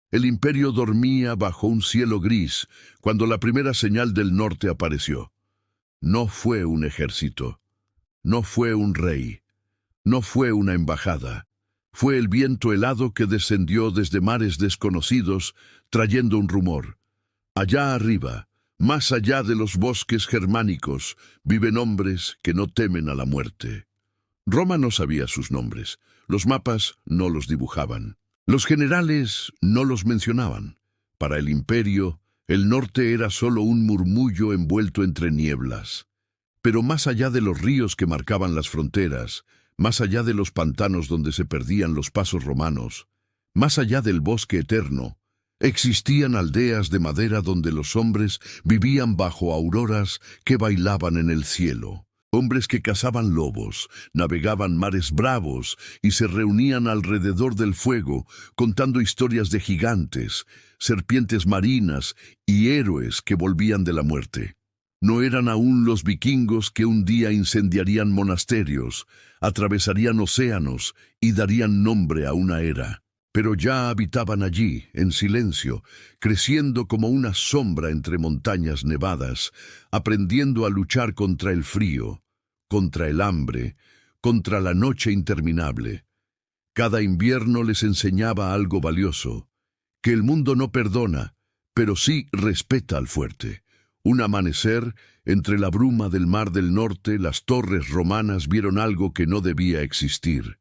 El imperio dormía bajo un cielo gris cuando la primera señal del norte apareció. No fue un ejército, no fue un rey, no fue una embajada. Fue el viento helado que descendió desde mares desconocidos, trayendo un rumor. Allá arriba, más allá de los bosques germánicos, viven hombres que no temen a la muerte. Roma no sabía sus nombres, los mapas no los dibujaban. Los generales no los mencionaban. Para el imperio, el norte era solo un murmullo envuelto entre nieblas. Pero más allá de los ríos que marcaban las fronteras, más allá de los pantanos donde se perdían los pasos romanos, más allá del bosque eterno, existían aldeas de madera donde los hombres vivían bajo auroras que bailaban en el cielo. Hombres que cazaban lobos, navegaban mares bravos y se reunían alrededor del fuego, contando historias de gigantes, serpientes marinas y héroes que volvían de la muerte. No eran aún los vikingos que un día incendiarían monasterios, atravesarían océanos y darían nombre a una era. Pero ya habitaban allí, en silencio, creciendo como una sombra entre montañas nevadas, aprendiendo a luchar contra el frío, contra el hambre, contra la noche interminable. Cada invierno les enseñaba algo valioso, que el mundo no perdona, pero sí respeta al fuerte. Un amanecer, entre la bruma del mar del norte, las torres romanas vieron algo que no debía existir.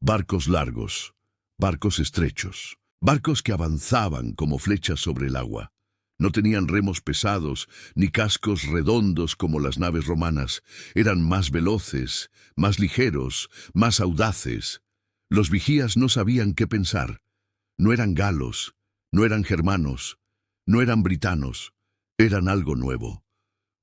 Barcos largos, barcos estrechos, barcos que avanzaban como flechas sobre el agua. No tenían remos pesados, ni cascos redondos como las naves romanas. Eran más veloces, más ligeros, más audaces. Los vigías no sabían qué pensar. No eran galos, no eran germanos, no eran britanos. Eran algo nuevo.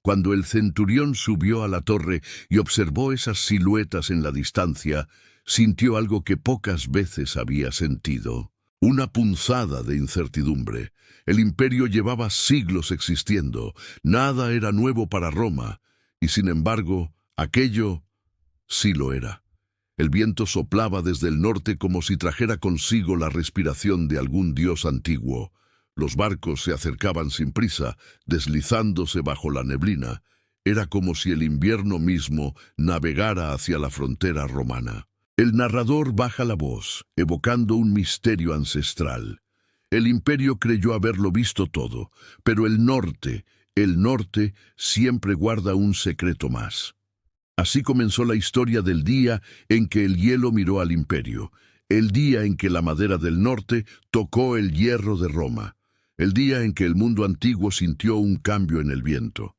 Cuando el centurión subió a la torre y observó esas siluetas en la distancia, sintió algo que pocas veces había sentido. Una punzada de incertidumbre. El imperio llevaba siglos existiendo. Nada era nuevo para Roma. Y sin embargo, aquello sí lo era. El viento soplaba desde el norte como si trajera consigo la respiración de algún dios antiguo. Los barcos se acercaban sin prisa, deslizándose bajo la neblina. Era como si el invierno mismo navegara hacia la frontera romana. El narrador baja la voz, evocando un misterio ancestral. El imperio creyó haberlo visto todo, pero el norte siempre guarda un secreto más. Así comenzó la historia del día en que el hielo miró al imperio, el día en que la madera del norte tocó el hierro de Roma, el día en que el mundo antiguo sintió un cambio en el viento.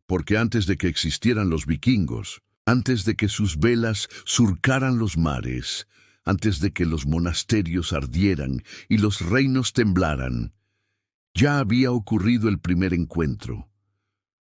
Porque antes de que existieran los vikingos, antes de que sus velas surcaran los mares, antes de que los monasterios ardieran y los reinos temblaran, ya había ocurrido el primer encuentro.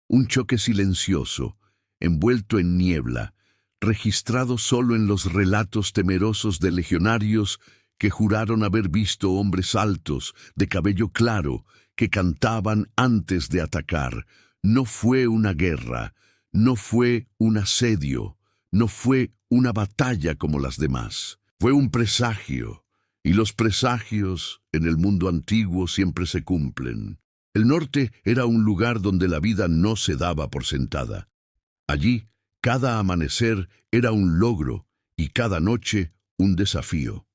Un choque silencioso, envuelto en niebla, registrado solo en los relatos temerosos de legionarios que juraron haber visto hombres altos, de cabello claro, que cantaban antes de atacar. No fue una guerra, no fue un asedio, no fue una batalla como las demás. Fue un presagio, y los presagios en el mundo antiguo siempre se cumplen. El norte era un lugar donde la vida no se daba por sentada. Allí, cada amanecer era un logro y cada noche un desafío.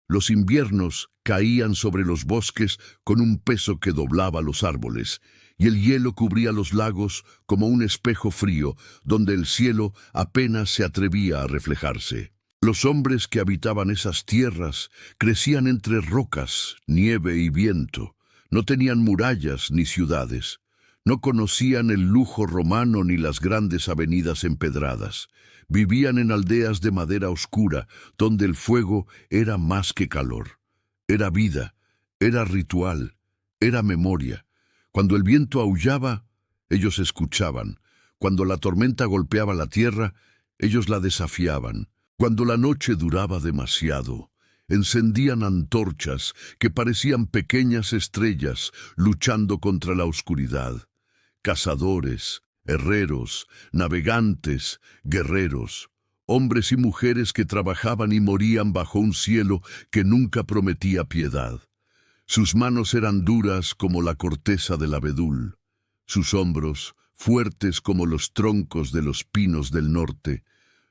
Los inviernos caían sobre los bosques con un peso que doblaba los árboles, y el hielo cubría los lagos como un espejo frío, donde el cielo apenas se atrevía a reflejarse. Los hombres que habitaban esas tierras crecían entre rocas, nieve y viento. No tenían murallas ni ciudades. No conocían el lujo romano ni las grandes avenidas empedradas. Vivían en aldeas de madera oscura, donde el fuego era más que calor. Era vida, era ritual, era memoria. Cuando el viento aullaba, ellos escuchaban. Cuando la tormenta golpeaba la tierra, ellos la desafiaban. Cuando la noche duraba demasiado, encendían antorchas que parecían pequeñas estrellas luchando contra la oscuridad. Cazadores, herreros, navegantes, guerreros, hombres y mujeres que trabajaban y morían bajo un cielo que nunca prometía piedad. Sus manos eran duras como la corteza del abedul, sus hombros fuertes como los troncos de los pinos del norte,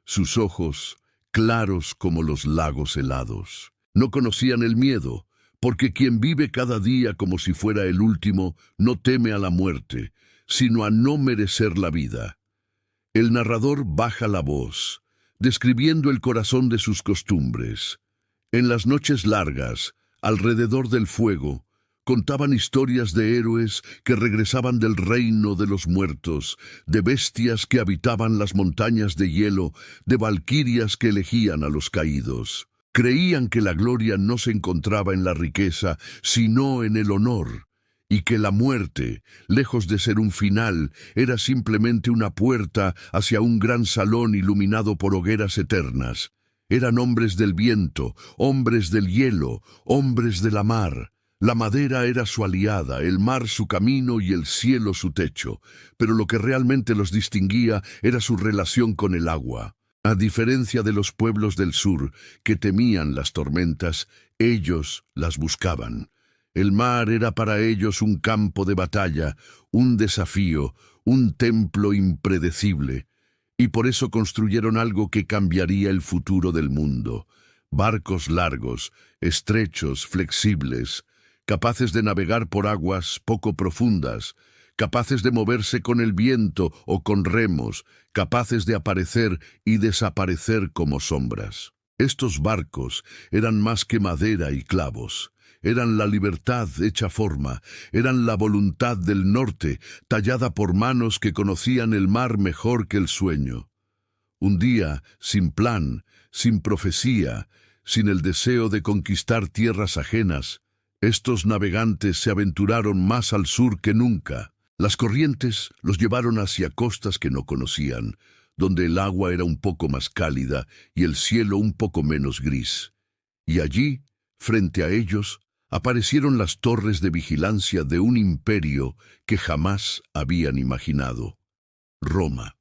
sus ojos claros como los lagos helados. No conocían el miedo, porque quien vive cada día como si fuera el último no teme a la muerte, sino a no merecer la vida. El narrador baja la voz, describiendo el corazón de sus costumbres. En las noches largas, alrededor del fuego, contaban historias de héroes que regresaban del reino de los muertos, de bestias que habitaban las montañas de hielo, de valquirias que elegían a los caídos. Creían que la gloria no se encontraba en la riqueza, sino en el honor, y que la muerte, lejos de ser un final, era simplemente una puerta hacia un gran salón iluminado por hogueras eternas. Eran hombres del viento, hombres del hielo, hombres de la mar. La madera era su aliada, el mar su camino y el cielo su techo, pero lo que realmente los distinguía era su relación con el agua. A diferencia de los pueblos del sur, que temían las tormentas, ellos las buscaban. El mar era para ellos un campo de batalla, un desafío, un templo impredecible, y por eso construyeron algo que cambiaría el futuro del mundo. Barcos largos, estrechos, flexibles, capaces de navegar por aguas poco profundas, capaces de moverse con el viento o con remos, capaces de aparecer y desaparecer como sombras. Estos barcos eran más que madera y clavos. Eran la libertad hecha forma, eran la voluntad del norte, tallada por manos que conocían el mar mejor que el sueño. Un día, sin plan, sin profecía, sin el deseo de conquistar tierras ajenas, estos navegantes se aventuraron más al sur que nunca. Las corrientes los llevaron hacia costas que no conocían, donde el agua era un poco más cálida y el cielo un poco menos gris. Y allí, frente a ellos, aparecieron las torres de vigilancia de un imperio que jamás habían imaginado. Roma.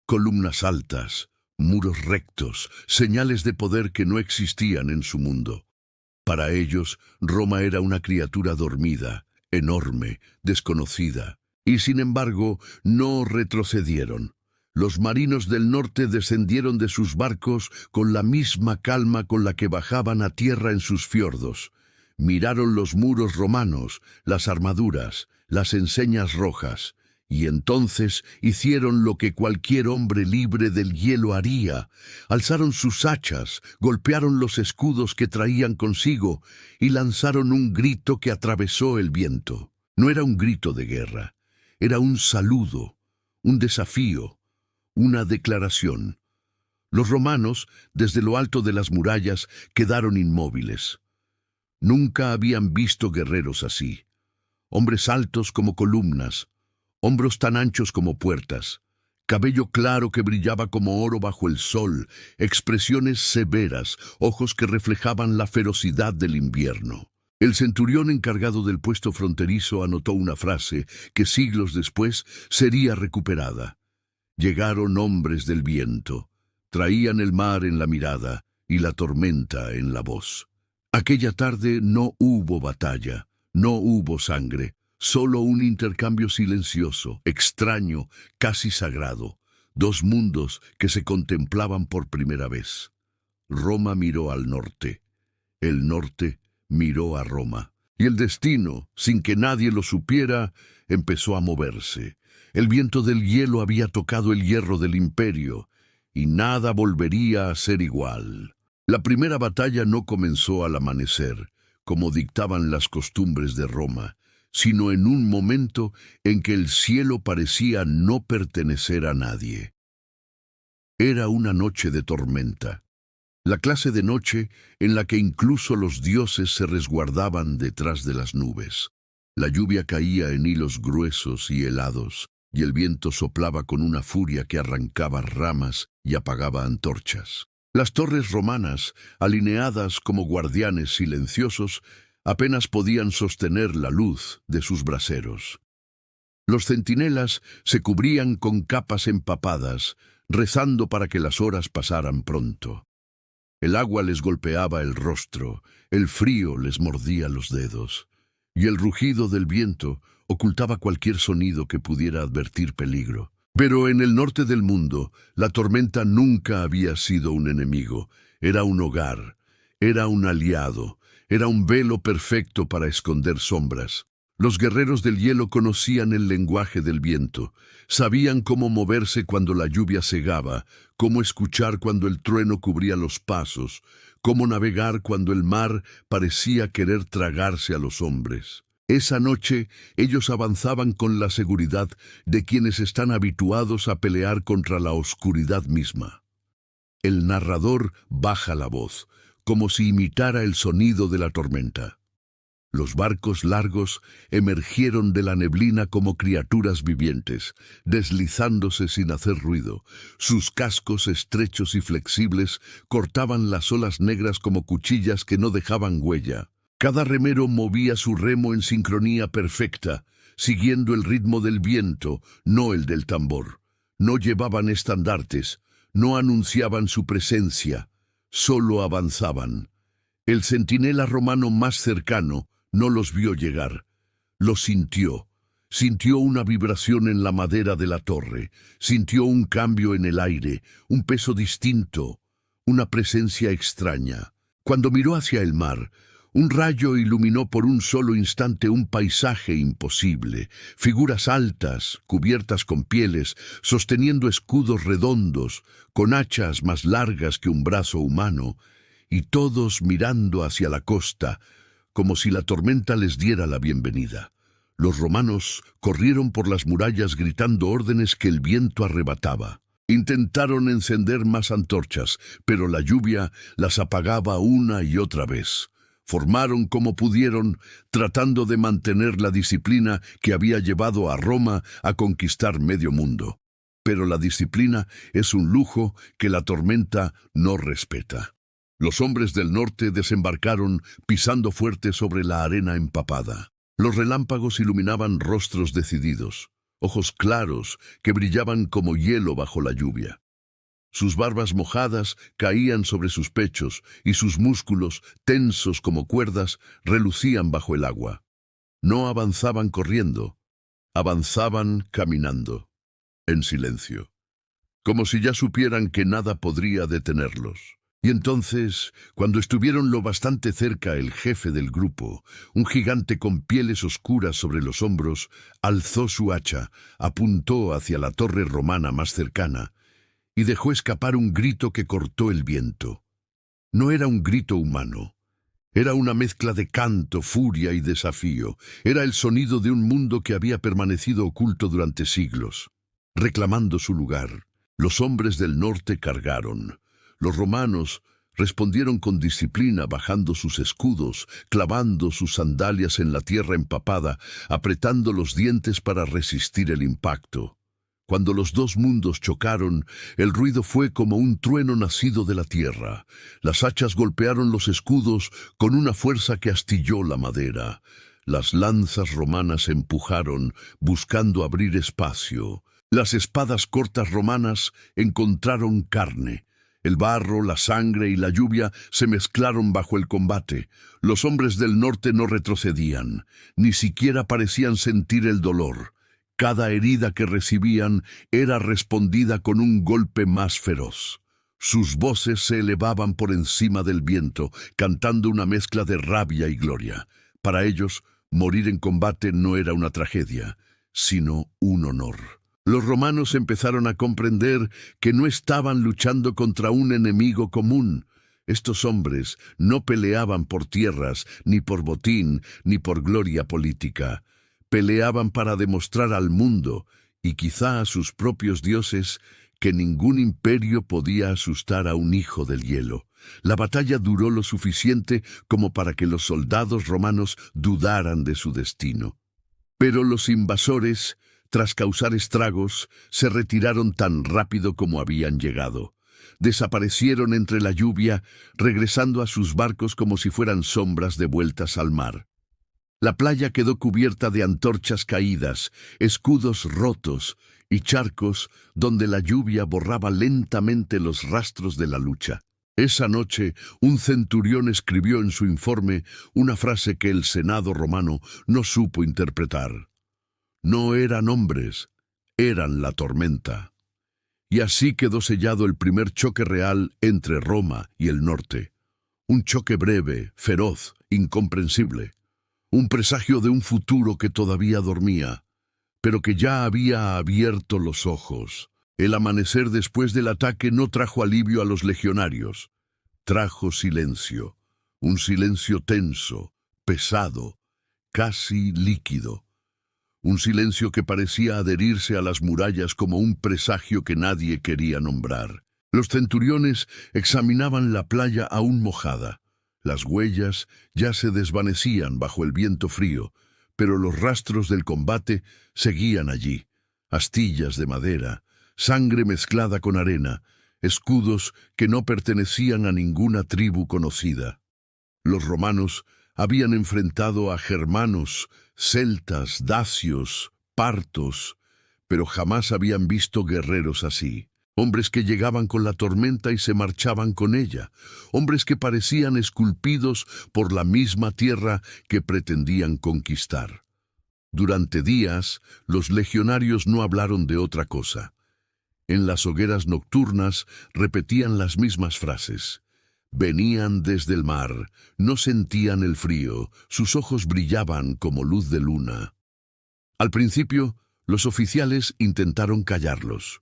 Columnas altas, muros rectos, señales de poder que no existían en su mundo. Para ellos, Roma era una criatura dormida, enorme, desconocida, y sin embargo no retrocedieron. Los marinos del norte descendieron de sus barcos con la misma calma con la que bajaban a tierra en sus fiordos. Miraron los muros romanos, las armaduras, las enseñas rojas, y entonces hicieron lo que cualquier hombre libre del hielo haría. Alzaron sus hachas, golpearon los escudos que traían consigo y lanzaron un grito que atravesó el viento. No era un grito de guerra, era un saludo, un desafío, una declaración. Los romanos, desde lo alto de las murallas, quedaron inmóviles. Nunca habían visto guerreros así. Hombres altos como columnas, hombros tan anchos como puertas, cabello claro que brillaba como oro bajo el sol, expresiones severas, ojos que reflejaban la ferocidad del invierno. El centurión encargado del puesto fronterizo anotó una frase que siglos después sería recuperada. Llegaron hombres del viento, traían el mar en la mirada y la tormenta en la voz. Aquella tarde no hubo batalla, no hubo sangre, solo un intercambio silencioso, extraño, casi sagrado, dos mundos que se contemplaban por primera vez. Roma miró al norte, el norte miró a Roma, y el destino, sin que nadie lo supiera, empezó a moverse. El viento del hielo había tocado el hierro del imperio, y nada volvería a ser igual. La primera batalla no comenzó al amanecer, como dictaban las costumbres de Roma, sino en un momento en que el cielo parecía no pertenecer a nadie. Era una noche de tormenta, la clase de noche en la que incluso los dioses se resguardaban detrás de las nubes. La lluvia caía en hilos gruesos y helados, y el viento soplaba con una furia que arrancaba ramas y apagaba antorchas. Las torres romanas, alineadas como guardianes silenciosos, apenas podían sostener la luz de sus braseros. Los centinelas se cubrían con capas empapadas, rezando para que las horas pasaran pronto. El agua les golpeaba el rostro, el frío les mordía los dedos. y el rugido del viento ocultaba cualquier sonido que pudiera advertir peligro. Pero en el norte del mundo, la tormenta nunca había sido un enemigo, era un hogar, era un aliado, era un velo perfecto para esconder sombras. Los guerreros del hielo conocían el lenguaje del viento, sabían cómo moverse cuando la lluvia cegaba, cómo escuchar cuando el trueno cubría los pasos, cómo navegar cuando el mar parecía querer tragarse a los hombres. Esa noche ellos avanzaban con la seguridad de quienes están habituados a pelear contra la oscuridad misma. El narrador baja la voz, como si imitara el sonido de la tormenta. Los barcos largos emergieron de la neblina como criaturas vivientes, deslizándose sin hacer ruido. Sus cascos estrechos y flexibles cortaban las olas negras como cuchillas que no dejaban huella. Cada remero movía su remo en sincronía perfecta, siguiendo el ritmo del viento, no el del tambor. No llevaban estandartes, no anunciaban su presencia, solo avanzaban. El centinela romano más cercano no los vio llegar. Los sintió. Sintió una vibración en la madera de la torre. Sintió un cambio en el aire, un peso distinto, una presencia extraña. Cuando miró hacia el mar, un rayo iluminó por un solo instante un paisaje imposible. Figuras altas, cubiertas con pieles, sosteniendo escudos redondos, con hachas más largas que un brazo humano, y todos mirando hacia la costa, como si la tormenta les diera la bienvenida. Los romanos corrieron por las murallas gritando órdenes que el viento arrebataba. Intentaron encender más antorchas, pero la lluvia las apagaba una y otra vez. Formaron como pudieron, tratando de mantener la disciplina que había llevado a Roma a conquistar medio mundo. Pero la disciplina es un lujo que la tormenta no respeta. Los hombres del norte desembarcaron pisando fuerte sobre la arena empapada. Los relámpagos iluminaban rostros decididos, ojos claros que brillaban como hielo bajo la lluvia. Sus barbas mojadas caían sobre sus pechos y sus músculos, tensos como cuerdas, relucían bajo el agua. No avanzaban corriendo, avanzaban caminando, en silencio, como si ya supieran que nada podría detenerlos. Y entonces, cuando estuvieron lo bastante cerca, el jefe del grupo, un gigante con pieles oscuras sobre los hombros, alzó su hacha, apuntó hacia la torre romana más cercana y dejó escapar un grito que cortó el viento. No era un grito humano. Era una mezcla de canto, furia y desafío. Era el sonido de un mundo que había permanecido oculto durante siglos, reclamando su lugar. Los hombres del norte cargaron. Los romanos respondieron con disciplina, bajando sus escudos, clavando sus sandalias en la tierra empapada, apretando los dientes para resistir el impacto. Cuando los dos mundos chocaron, el ruido fue como un trueno nacido de la tierra. Las hachas golpearon los escudos con una fuerza que astilló la madera. Las lanzas romanas empujaron, buscando abrir espacio. Las espadas cortas romanas encontraron carne. El barro, la sangre y la lluvia se mezclaron bajo el combate. Los hombres del norte no retrocedían, ni siquiera parecían sentir el dolor. Cada herida que recibían era respondida con un golpe más feroz. Sus voces se elevaban por encima del viento, cantando una mezcla de rabia y gloria. Para ellos, morir en combate no era una tragedia, sino un honor. Los romanos empezaron a comprender que no estaban luchando contra un enemigo común. Estos hombres no peleaban por tierras, ni por botín, ni por gloria política. Peleaban para demostrar al mundo, y quizá a sus propios dioses, que ningún imperio podía asustar a un hijo del hielo. La batalla duró lo suficiente como para que los soldados romanos dudaran de su destino. Pero los invasores, tras causar estragos, se retiraron tan rápido como habían llegado. Desaparecieron entre la lluvia, regresando a sus barcos como si fueran sombras devueltas al mar. La playa quedó cubierta de antorchas caídas, escudos rotos y charcos donde la lluvia borraba lentamente los rastros de la lucha. Esa noche, un centurión escribió en su informe una frase que el Senado romano no supo interpretar. No eran hombres, eran la tormenta. Y así quedó sellado el primer choque real entre Roma y el norte. Un choque breve, feroz, incomprensible. Un presagio de un futuro que todavía dormía, pero que ya había abierto los ojos. El amanecer después del ataque no trajo alivio a los legionarios. Trajo silencio, un silencio tenso, pesado, casi líquido. Un silencio que parecía adherirse a las murallas como un presagio que nadie quería nombrar. Los centuriones examinaban la playa aún mojada. Las huellas ya se desvanecían bajo el viento frío, pero los rastros del combate seguían allí. Astillas de madera, sangre mezclada con arena, escudos que no pertenecían a ninguna tribu conocida. Los romanos habían enfrentado a germanos, celtas, dacios, partos, pero jamás habían visto guerreros así. Hombres que llegaban con la tormenta y se marchaban con ella. Hombres que parecían esculpidos por la misma tierra que pretendían conquistar. Durante días, los legionarios no hablaron de otra cosa. En las hogueras nocturnas repetían las mismas frases. Venían desde el mar, no sentían el frío, sus ojos brillaban como luz de luna. Al principio, los oficiales intentaron callarlos.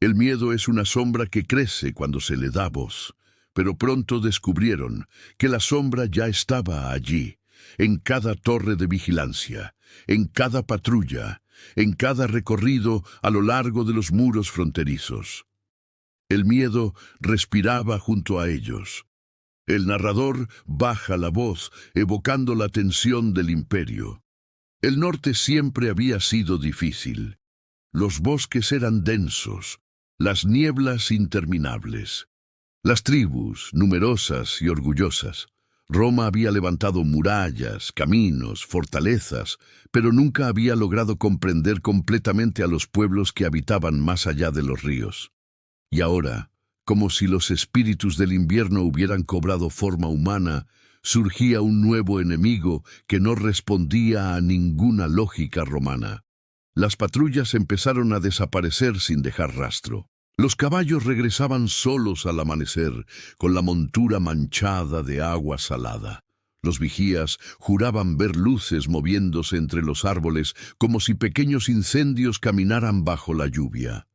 El miedo es una sombra que crece cuando se le da voz, pero pronto descubrieron que la sombra ya estaba allí, en cada torre de vigilancia, en cada patrulla, en cada recorrido a lo largo de los muros fronterizos. El miedo respiraba junto a ellos. El narrador baja la voz, evocando la tensión del imperio. El norte siempre había sido difícil. Los bosques eran densos, las nieblas interminables. Las tribus, numerosas y orgullosas. Roma había levantado murallas, caminos, fortalezas, pero nunca había logrado comprender completamente a los pueblos que habitaban más allá de los ríos. Y ahora, como si los espíritus del invierno hubieran cobrado forma humana, surgía un nuevo enemigo que no respondía a ninguna lógica romana. Las patrullas empezaron a desaparecer sin dejar rastro. Los caballos regresaban solos al amanecer, con la montura manchada de agua salada. Los vigías juraban ver luces moviéndose entre los árboles como si pequeños incendios caminaran bajo la lluvia.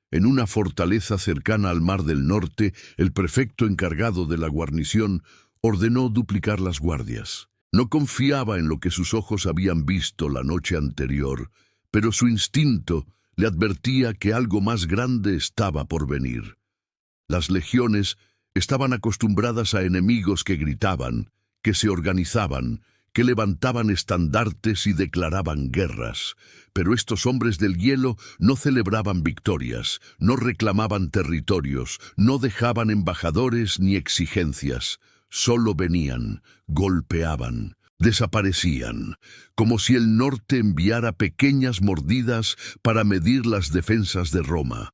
En una fortaleza cercana al Mar del Norte, el prefecto encargado de la guarnición ordenó duplicar las guardias. No confiaba en lo que sus ojos habían visto la noche anterior, pero su instinto le advertía que algo más grande estaba por venir. Las legiones estaban acostumbradas a enemigos que gritaban, que se organizaban, que levantaban estandartes y declaraban guerras. Pero estos hombres del hielo no celebraban victorias, no reclamaban territorios, no dejaban embajadores ni exigencias. Solo venían, golpeaban, desaparecían, como si el norte enviara pequeñas mordidas para medir las defensas de Roma,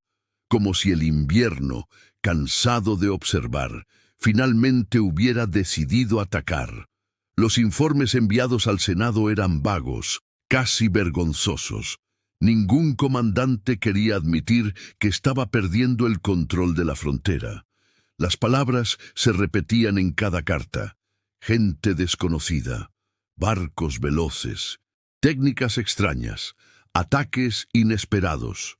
como si el invierno, cansado de observar, finalmente hubiera decidido atacar. Los informes enviados al Senado eran vagos, casi vergonzosos. Ningún comandante quería admitir que estaba perdiendo el control de la frontera. Las palabras se repetían en cada carta. Gente desconocida, barcos veloces, técnicas extrañas, ataques inesperados.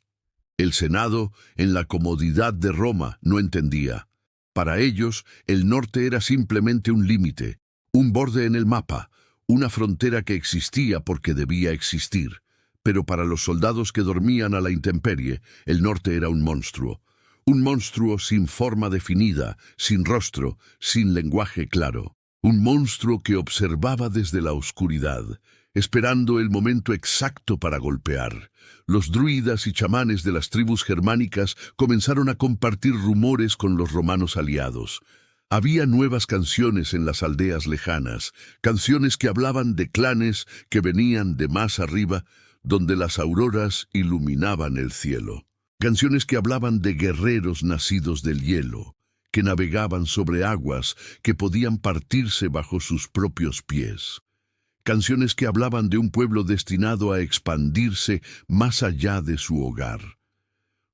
El Senado, en la comodidad de Roma, no entendía. Para ellos, el norte era simplemente un límite, un borde en el mapa, una frontera que existía porque debía existir. Pero para los soldados que dormían a la intemperie, el norte era un monstruo sin forma definida, sin rostro, sin lenguaje claro. Un monstruo que observaba desde la oscuridad, esperando el momento exacto para golpear. Los druidas y chamanes de las tribus germánicas comenzaron a compartir rumores con los romanos aliados. Había nuevas canciones en las aldeas lejanas, canciones que hablaban de clanes que venían de más arriba, donde las auroras iluminaban el cielo. Canciones que hablaban de guerreros nacidos del hielo, que navegaban sobre aguas que podían partirse bajo sus propios pies. Canciones que hablaban de un pueblo destinado a expandirse más allá de su hogar.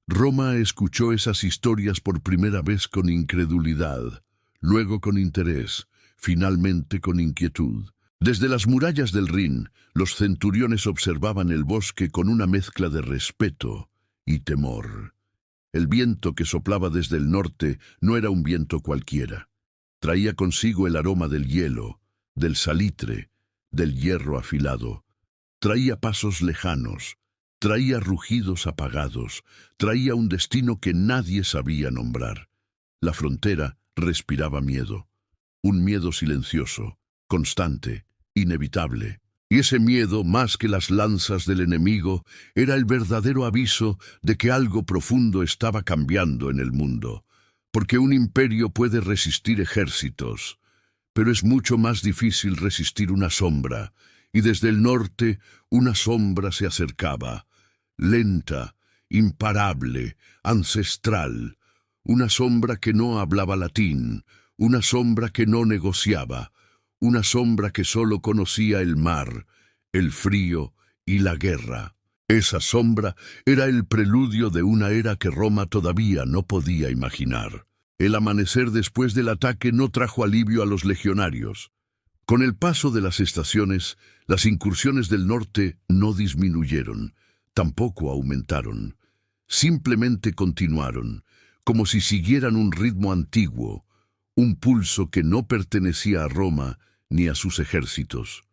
Roma escuchó esas historias por primera vez con incredulidad, luego con interés, finalmente con inquietud. Desde las murallas del Rin, los centuriones observaban el bosque con una mezcla de respeto y temor. El viento que soplaba desde el norte no era un viento cualquiera. Traía consigo el aroma del hielo, del salitre, del hierro afilado. Traía pasos lejanos, traía rugidos apagados, traía un destino que nadie sabía nombrar. La frontera respiraba miedo, un miedo silencioso, constante, inevitable. Y ese miedo, más que las lanzas del enemigo, era el verdadero aviso de que algo profundo estaba cambiando en el mundo. Porque un imperio puede resistir ejércitos, pero es mucho más difícil resistir una sombra, y desde el norte una sombra se acercaba, lenta, imparable, ancestral, una sombra que no hablaba latín, una sombra que no negociaba, una sombra que solo conocía el mar, el frío y la guerra. Esa sombra era el preludio de una era que Roma todavía no podía imaginar. El amanecer después del ataque no trajo alivio a los legionarios. Con el paso de las estaciones, las incursiones del norte no disminuyeron, tampoco aumentaron. Simplemente continuaron, como si siguieran un ritmo antiguo, un pulso que no pertenecía a Roma ni a sus ejércitos.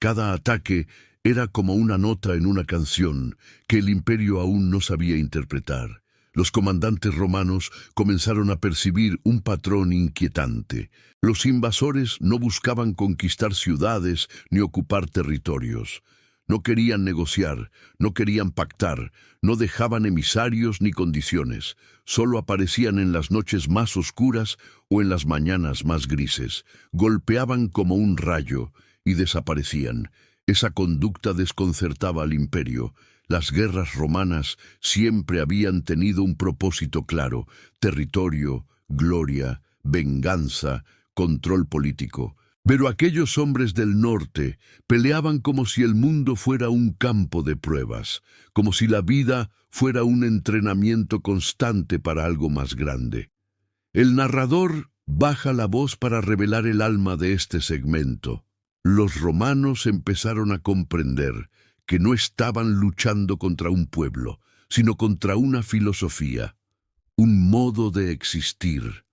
Cada ataque era como una nota en una canción que el imperio aún no sabía interpretar. Los comandantes romanos comenzaron a percibir un patrón inquietante. Los invasores no buscaban conquistar ciudades ni ocupar territorios. No querían negociar, no querían pactar, no dejaban emisarios ni condiciones. Solo aparecían en las noches más oscuras o en las mañanas más grises. Golpeaban como un rayo y desaparecían. Esa conducta desconcertaba al imperio. Las guerras romanas siempre habían tenido un propósito claro: territorio, gloria, venganza, control político. Pero aquellos hombres del norte peleaban como si el mundo fuera un campo de pruebas, como si la vida fuera un entrenamiento constante para algo más grande. El narrador baja la voz para revelar el alma de este segmento. Los romanos empezaron a comprender que no estaban luchando contra un pueblo, sino contra una filosofía, un modo de existir,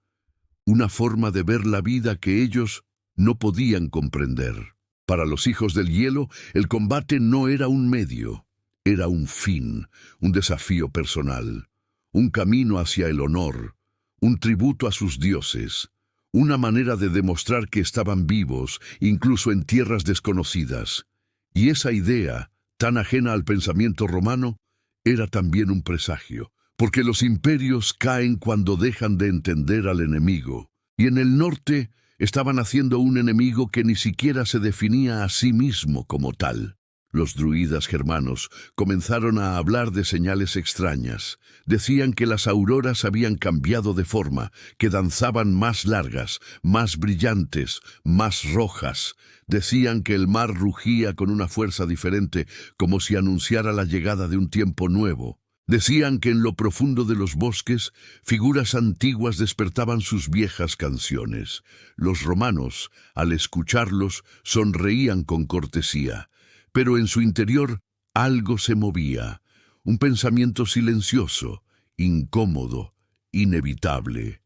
una forma de ver la vida que ellos no podían comprender. Para los hijos del hielo, el combate no era un medio, era un fin, un desafío personal, un camino hacia el honor, un tributo a sus dioses, una manera de demostrar que estaban vivos, incluso en tierras desconocidas. Y esa idea, tan ajena al pensamiento romano, era también un presagio, porque los imperios caen cuando dejan de entender al enemigo. Y en el norte estaban haciendo un enemigo que ni siquiera se definía a sí mismo como tal. Los druidas germanos comenzaron a hablar de señales extrañas. Decían que las auroras habían cambiado de forma, que danzaban más largas, más brillantes, más rojas. Decían que el mar rugía con una fuerza diferente, como si anunciara la llegada de un tiempo nuevo. Decían que en lo profundo de los bosques, figuras antiguas despertaban sus viejas canciones. Los romanos, al escucharlos, sonreían con cortesía. Pero en su interior algo se movía, un pensamiento silencioso, incómodo, inevitable.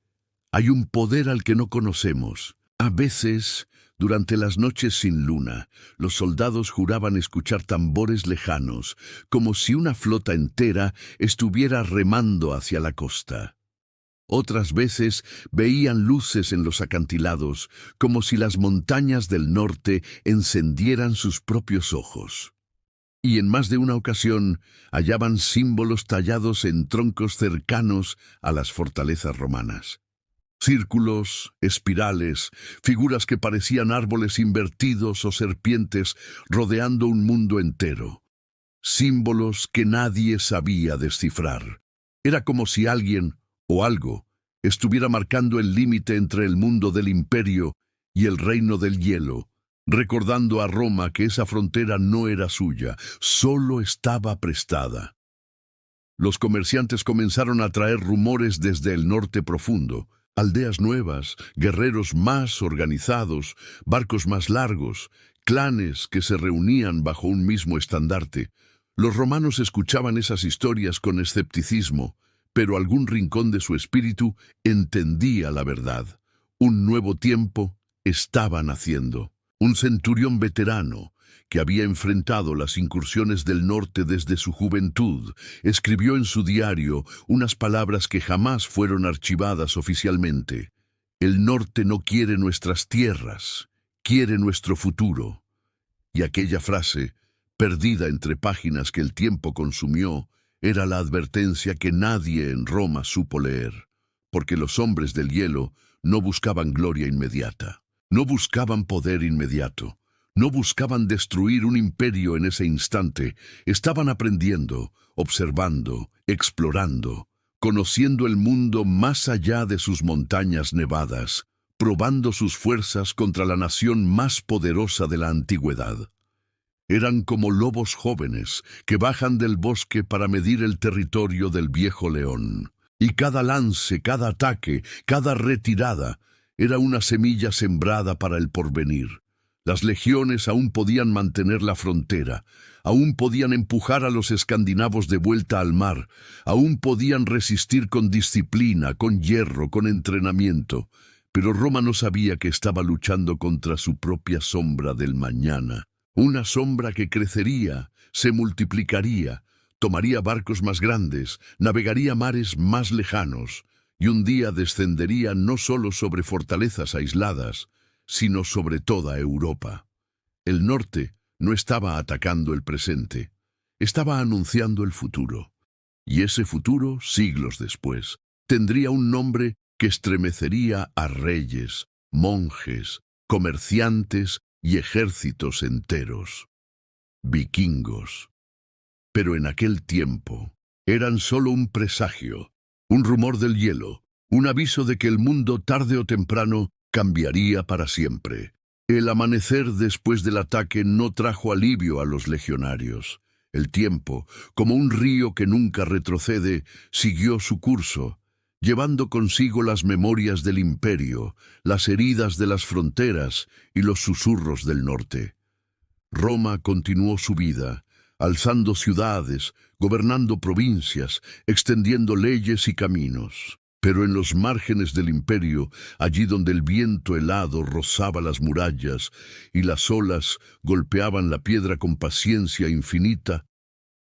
Hay un poder al que no conocemos. A veces, durante las noches sin luna, los soldados juraban escuchar tambores lejanos, como si una flota entera estuviera remando hacia la costa. Otras veces veían luces en los acantilados, como si las montañas del norte encendieran sus propios ojos. Y en más de una ocasión hallaban símbolos tallados en troncos cercanos a las fortalezas romanas. Círculos, espirales, figuras que parecían árboles invertidos o serpientes rodeando un mundo entero. Símbolos que nadie sabía descifrar. Era como si alguien o algo estuviera marcando el límite entre el mundo del imperio y el reino del hielo, recordando a Roma que esa frontera no era suya, solo estaba prestada. Los comerciantes comenzaron a traer rumores desde el norte profundo, aldeas nuevas, guerreros más organizados, barcos más largos, clanes que se reunían bajo un mismo estandarte. Los romanos escuchaban esas historias con escepticismo, pero algún rincón de su espíritu entendía la verdad. Un nuevo tiempo estaba naciendo. Un centurión veterano, que había enfrentado las incursiones del norte desde su juventud, escribió en su diario unas palabras que jamás fueron archivadas oficialmente. El norte no quiere nuestras tierras, quiere nuestro futuro. Y aquella frase, perdida entre páginas que el tiempo consumió, era la advertencia que nadie en Roma supo leer, porque los hombres del hielo no buscaban gloria inmediata, no buscaban poder inmediato, no buscaban destruir un imperio en ese instante, estaban aprendiendo, observando, explorando, conociendo el mundo más allá de sus montañas nevadas, probando sus fuerzas contra la nación más poderosa de la antigüedad. Eran como lobos jóvenes que bajan del bosque para medir el territorio del viejo león. Y cada lance, cada ataque, cada retirada era una semilla sembrada para el porvenir. Las legiones aún podían mantener la frontera, aún podían empujar a los escandinavos de vuelta al mar, aún podían resistir con disciplina, con hierro, con entrenamiento. Pero Roma no sabía que estaba luchando contra su propia sombra del mañana. Una sombra que crecería, se multiplicaría, tomaría barcos más grandes, navegaría mares más lejanos, y un día descendería no solo sobre fortalezas aisladas, sino sobre toda Europa. El norte no estaba atacando el presente, estaba anunciando el futuro. Y ese futuro, siglos después, tendría un nombre que estremecería a reyes, monjes, comerciantes y ejércitos enteros. Vikingos. Pero en aquel tiempo eran solo un presagio, un rumor del hielo, un aviso de que el mundo tarde o temprano cambiaría para siempre. El amanecer después del ataque no trajo alivio a los legionarios. El tiempo, como un río que nunca retrocede, siguió su curso, llevando consigo las memorias del imperio, las heridas de las fronteras y los susurros del norte. Roma continuó su vida, alzando ciudades, gobernando provincias, extendiendo leyes y caminos. Pero en los márgenes del imperio, allí donde el viento helado rozaba las murallas y las olas golpeaban la piedra con paciencia infinita,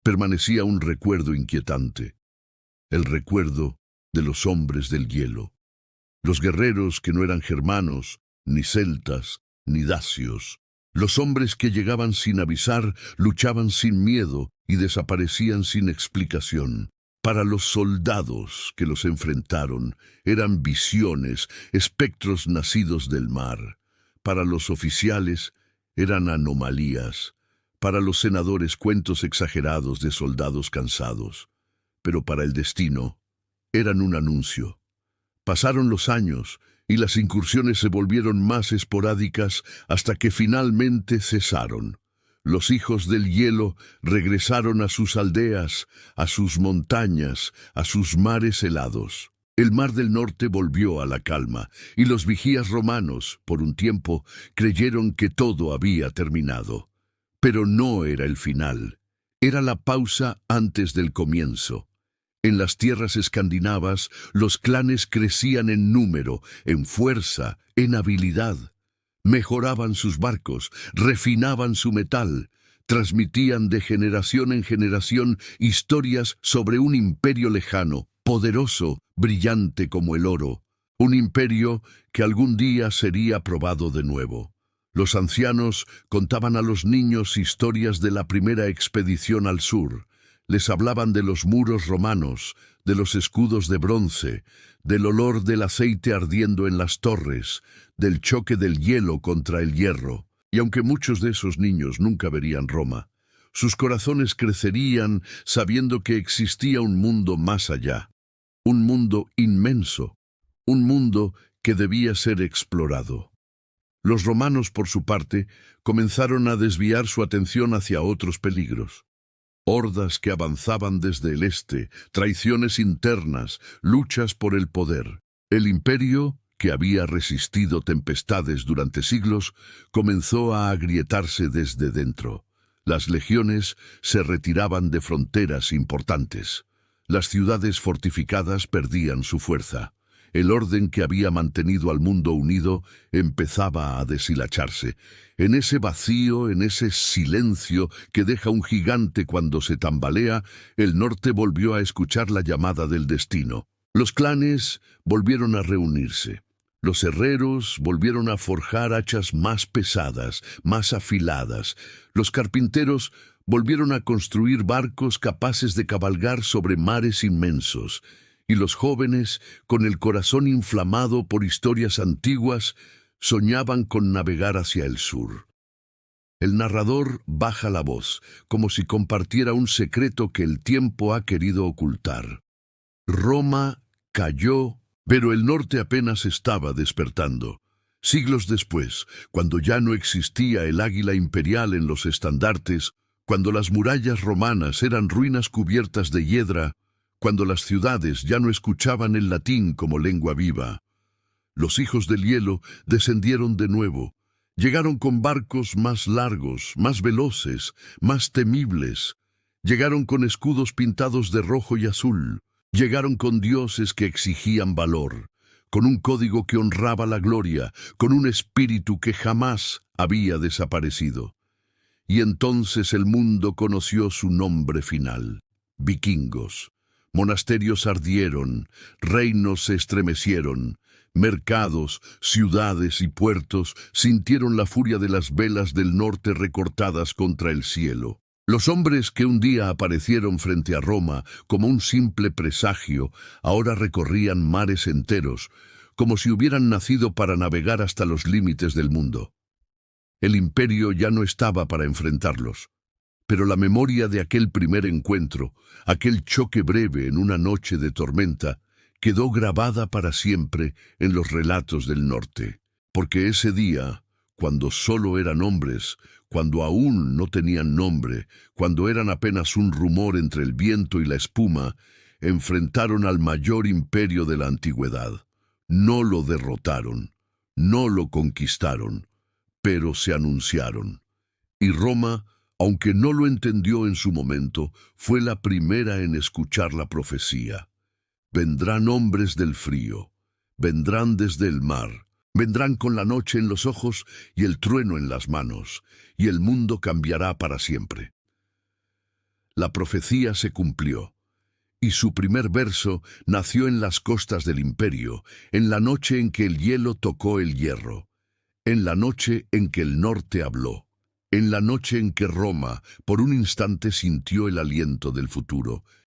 permanecía un recuerdo inquietante, el recuerdo de los hombres del hielo, los guerreros que no eran germanos, ni celtas, ni dacios, los hombres que llegaban sin avisar, luchaban sin miedo y desaparecían sin explicación. Para los soldados que los enfrentaron, eran visiones, espectros nacidos del mar. Para los oficiales, eran anomalías. Para los senadores, cuentos exagerados de soldados cansados. Pero para el destino, eran un anuncio. Pasaron los años y las incursiones se volvieron más esporádicas hasta que finalmente cesaron. Los hijos del hielo regresaron a sus aldeas, a sus montañas, a sus mares helados. El mar del norte volvió a la calma, y los vigías romanos, por un tiempo, creyeron que todo había terminado. Pero no era el final. Era la pausa antes del comienzo. En las tierras escandinavas, los clanes crecían en número, en fuerza, en habilidad. Mejoraban sus barcos, refinaban su metal, transmitían de generación en generación historias sobre un imperio lejano, poderoso, brillante como el oro, un imperio que algún día sería probado de nuevo. Los ancianos contaban a los niños historias de la primera expedición al sur. Les hablaban de los muros romanos, de los escudos de bronce, del olor del aceite ardiendo en las torres, del choque del hielo contra el hierro. Y aunque muchos de esos niños nunca verían Roma, sus corazones crecerían sabiendo que existía un mundo más allá, un mundo inmenso, un mundo que debía ser explorado. Los romanos, por su parte, comenzaron a desviar su atención hacia otros peligros. Hordas que avanzaban desde el este, traiciones internas, luchas por el poder. El imperio, que había resistido tempestades durante siglos, comenzó a agrietarse desde dentro. Las legiones se retiraban de fronteras importantes. Las ciudades fortificadas perdían su fuerza. El orden que había mantenido al mundo unido empezaba a deshilacharse. En ese vacío, en ese silencio que deja un gigante cuando se tambalea, el norte volvió a escuchar la llamada del destino. Los clanes volvieron a reunirse. Los herreros volvieron a forjar hachas más pesadas, más afiladas. Los carpinteros volvieron a construir barcos capaces de cabalgar sobre mares inmensos. Y los jóvenes, con el corazón inflamado por historias antiguas, soñaban con navegar hacia el sur. El narrador baja la voz, como si compartiera un secreto que el tiempo ha querido ocultar. Roma cayó, pero el norte apenas estaba despertando. Siglos después, cuando ya no existía el águila imperial en los estandartes, cuando las murallas romanas eran ruinas cubiertas de hiedra, cuando las ciudades ya no escuchaban el latín como lengua viva, los hijos del hielo descendieron de nuevo. Llegaron con barcos más largos, más veloces, más temibles. Llegaron con escudos pintados de rojo y azul. Llegaron con dioses que exigían valor, con un código que honraba la gloria, con un espíritu que jamás había desaparecido. Y entonces el mundo conoció su nombre final: vikingos. Monasterios ardieron, reinos se estremecieron, mercados, ciudades y puertos sintieron la furia de las velas del norte recortadas contra el cielo. Los hombres que un día aparecieron frente a Roma como un simple presagio, ahora recorrían mares enteros, como si hubieran nacido para navegar hasta los límites del mundo. El imperio ya no estaba para enfrentarlos. Pero la memoria de aquel primer encuentro, aquel choque breve en una noche de tormenta, quedó grabada para siempre en los relatos del norte. Porque ese día, cuando solo eran hombres, cuando aún no tenían nombre, cuando eran apenas un rumor entre el viento y la espuma, enfrentaron al mayor imperio de la antigüedad. No lo derrotaron, no lo conquistaron, pero se anunciaron. Y Roma, aunque no lo entendió en su momento, fue la primera en escuchar la profecía. Vendrán hombres del frío, vendrán desde el mar, vendrán con la noche en los ojos y el trueno en las manos, y el mundo cambiará para siempre. La profecía se cumplió, y su primer verso nació en las costas del imperio, en la noche en que el hielo tocó el hierro, en la noche en que el norte habló. En la noche en que Roma, por un instante, sintió el aliento del futuro,